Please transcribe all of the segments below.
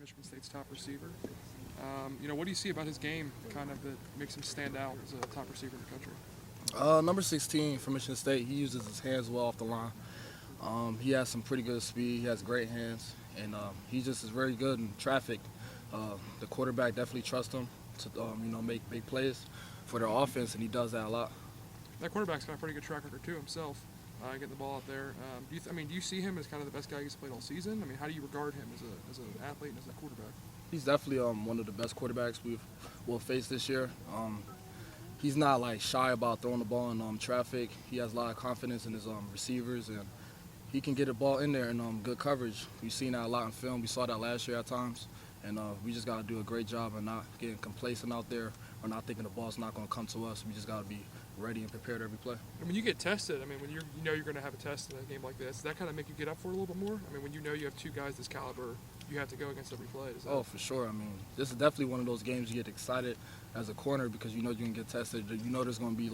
Michigan State's top receiver. What do you see about his game kind of that makes him stand out as a top receiver in the country? Number 16 for Michigan State, he uses his hands well off the line. He has some pretty good speed. He has great hands, and he just is very good in traffic. The quarterback definitely trusts him to make big plays for their offense, and he does that a lot. That quarterback's got a pretty good track record too himself, getting the ball out there. Do you see him as kind of the best guy he's played all season? I mean, how do you regard him as an athlete and as a quarterback? He's definitely one of the best quarterbacks we'll face this year. He's not like shy about throwing the ball in traffic. He has a lot of confidence in his receivers, and he can get the ball in there in good coverage. We've seen that a lot in film. We saw that last year at times, and we just got to do a great job of not getting complacent out there or not thinking the ball's not going to come to us. We just got to be ready and prepared every play. When you get tested, when you're going to have a test in a game like this, does that kind of make you get up for it a little bit more? When you have two guys this caliber, you have to go against every play. Oh, for sure. This is definitely one of those games you get excited as a corner because you know you're going to get tested. You know there's going to be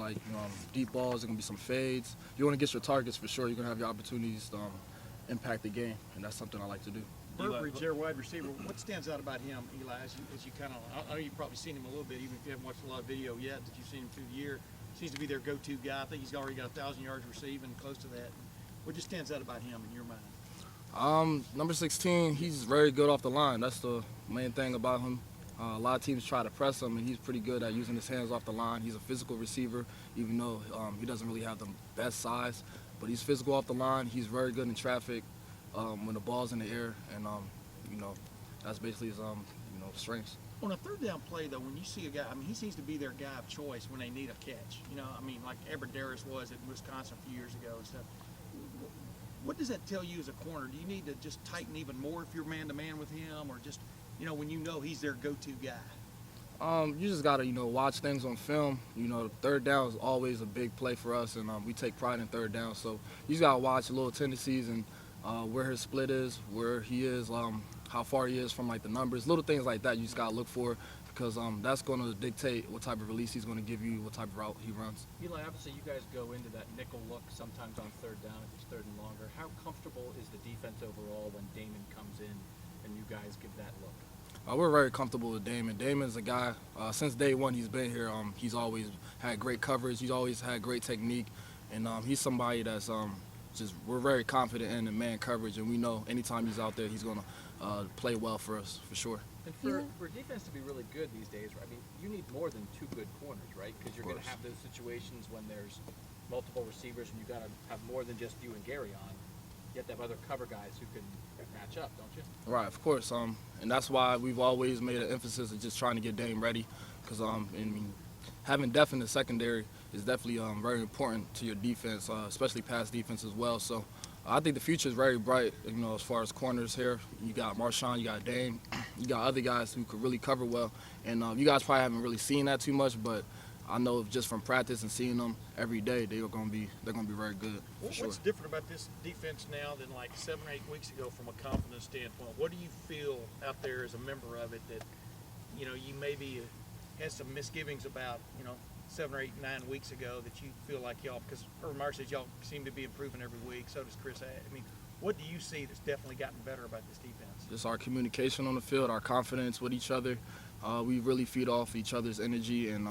deep balls, there's going to be some fades. You want to get your targets for sure. You're going to have your opportunities to impact the game, and that's something I like to do. Burbridge, their wide receiver, what stands out about him, Eli, as you kind of, I know you've probably seen him a little bit, even if you haven't watched a lot of video yet, that you've seen him through the year. Seems to be their go-to guy. I think he's already got 1,000 yards receiving, close to that. What just stands out about him in your mind? Number 16, he's very good off the line. That's the main thing about him. A lot of teams try to press him, and he's pretty good at using his hands off the line. He's a physical receiver, even though he doesn't really have the best size. But he's physical off the line. He's very good in traffic when the ball's in the air, and that's basically his strengths. On a third down play, though, when you see a guy, he seems to be their guy of choice when they need a catch. Like Eberderis was at Wisconsin a few years ago and stuff. What does that tell you as a corner? Do you need to just tighten even more if you're man-to-man with him, or just, when he's their go-to guy? You just got to, watch things on film. Third down is always a big play for us, and we take pride in third down. So you just got to watch little tendencies and where his split is, where he is, how far he is from the numbers, little things like that you just got to look for because that's going to dictate what type of release he's going to give you, what type of route he runs. Eli, obviously you guys go into that nickel look sometimes on third down if it's third and longer. How comfortable is the defense overall when Damon comes in and you guys give that look? We're very comfortable with Damon. Damon's a guy, since day one he's been here, he's always had great coverage, he's always had great technique, and he's somebody that's we're very confident in the man coverage, and we know anytime he's out there he's going to play well for us, for sure. And for defense to be really good these days, you need more than two good corners, right? Because you're going to have those situations when there's multiple receivers and you got to have more than just you and Gary on. You have to have other cover guys who can match up, don't you? Right, of course. And that's why we've always made an emphasis of just trying to get Dame ready, because having depth in the secondary is definitely very important to your defense, especially pass defense as well. So I think the future is very bright, as far as corners here. You got Marshawn, you got Dame, you got other guys who could really cover well. And you guys probably haven't really seen that too much, but I know just from practice and seeing them every day, they're going to be very good. What's different about this defense now than like 7 or 8 weeks ago from a confidence standpoint? What do you feel out there as a member of it that you maybe had some misgivings about 7 or 8, 9 weeks ago that you feel like y'all, because Urban Meyer says y'all seem to be improving every week, so does Chris. What do you see that's definitely gotten better about this defense? Just our communication on the field, our confidence with each other. We really feed off each other's energy, and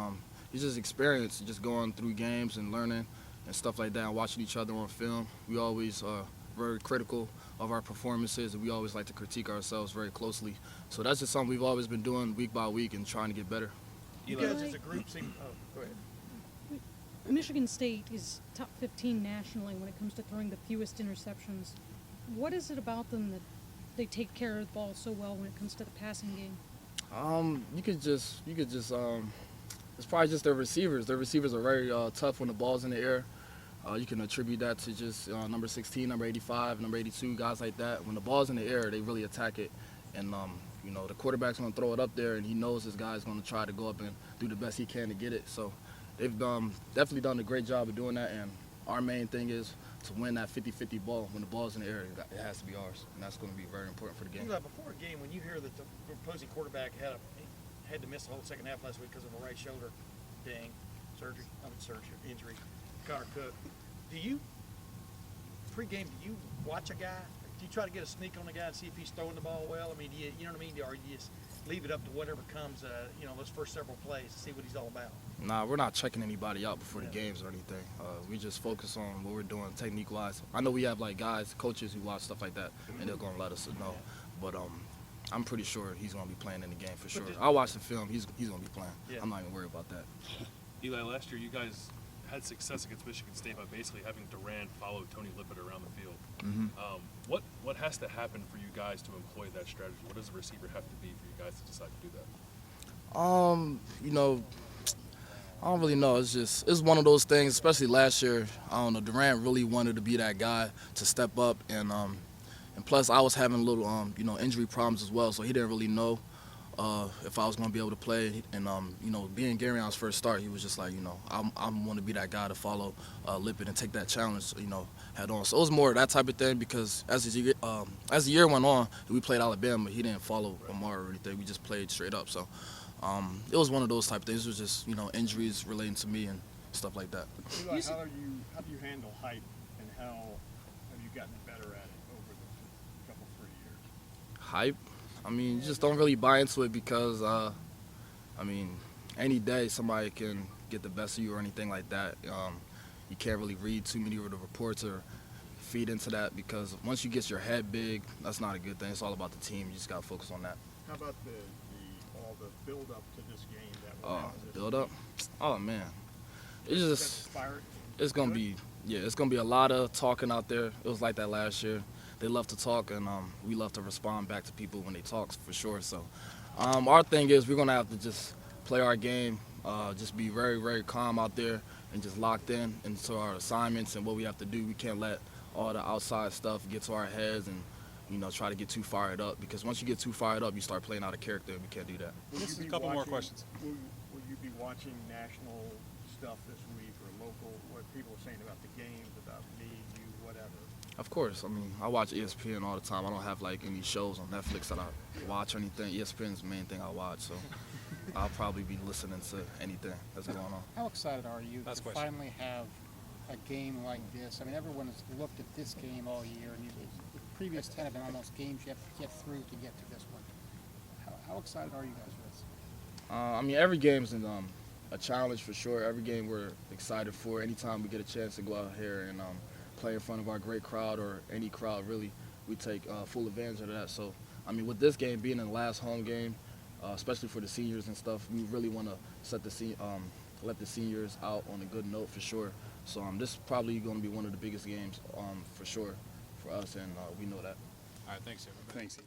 it's just experience, just going through games and learning and stuff like that, and watching each other on film. We always are very critical of our performances, and we always like to critique ourselves very closely. So that's just something we've always been doing week by week and trying to get better. You guys as a group seem, go ahead. Michigan State is top 15 nationally when it comes to throwing the fewest interceptions. What is it about them that they take care of the ball so well when it comes to the passing game? You could just it's probably just their receivers. Their receivers are very tough when the ball's in the air. You can attribute that to just number 16, number 85, number 82, guys like that. When the ball's in the air, they really attack it. And, the quarterback's going to throw it up there, and he knows his guy's going to try to go up and do the best he can to get it. So they've definitely done a great job of doing that. And our main thing is to win that 50-50 ball. When the ball's in the air, it has to be ours. And that's going to be very important for the game. Before a game, when you hear that the opposing quarterback had to miss the whole second half last week because of a right shoulder injury, Connor Cook, pre-game, do you watch a guy, do you try to get a sneak on the guy and see if he's throwing the ball well? I mean, do you know what I mean? Or you just leave it up to whatever comes, those first several plays to see what he's all about? Nah, we're not checking anybody out before the games or anything. We just focus on what we're doing technique-wise. I know we have like guys, coaches who watch stuff like that, and they're gonna let us know. But I'm pretty sure he's gonna be playing in the game for sure. I'll watch the film. He's gonna be playing. Yeah. I'm not even worried about that. Eli, last year you guys had success against Michigan State by basically having Durant follow Tony Lippett around the field. What has to happen for you guys to employ that strategy? What does a receiver have to be for you guys to decide to do that? I don't really know. It's one of those things, especially last year. I don't know, Durant really wanted to be that guy to step up, and plus I was having a little injury problems as well, so he didn't really know if I was going to be able to play. And being Gary Allen's first start, he was just like, I'm want to be that guy to follow Lippett and take that challenge, head on. So it was more that type of thing, because as the year went on, we played Alabama. He didn't follow Lamar or anything. We just played straight up. So it was one of those type of things. It was just injuries relating to me and stuff like that. Eli, how do you handle hype, and how have you gotten better at it over the couple 3 years? Hype? I mean, you just don't really buy into it, because any day somebody can get the best of you or anything like that. You can't really read too many of the reports or feed into that, because once you get your head big, that's not a good thing. It's all about the team. You just got to focus on that. How about all the build up to this game that will happen this Build up? week? Oh man, it's Is that just inspired? it's gonna be it's gonna be a lot of talking out there. It was like that last year. They love to talk, and we love to respond back to people when they talk, for sure. So our thing is we're gonna have to just play our game, just be very, very calm out there, and just locked in into our assignments and what we have to do. We can't let all the outside stuff get to our heads and try to get too fired up, because once you get too fired up, you start playing out of character, and we can't do that. Just a couple more questions. Will you be watching national stuff this week, or local, what people are saying about the games, about me, you, whatever? Of course. I mean, I watch ESPN all the time. I don't have like any shows on Netflix that I watch or anything. ESPN's the main thing I watch, so I'll probably be listening to anything that's going on. How excited are you Last to question. finally have a game like this? I mean, everyone has looked at this game all year, and the previous 10 have been almost games you have to get through to get to this one. How excited are you guys for this? Every game's a challenge for sure. Every game we're excited for. Anytime we get a chance to go out here and play in front of our great crowd, or any crowd really, we take full advantage of that. So, with this game being the last home game, especially for the seniors and stuff, we really want to let the seniors out on a good note for sure. So this is probably going to be one of the biggest games for sure for us, and we know that. All right, thanks, everybody. Thanks.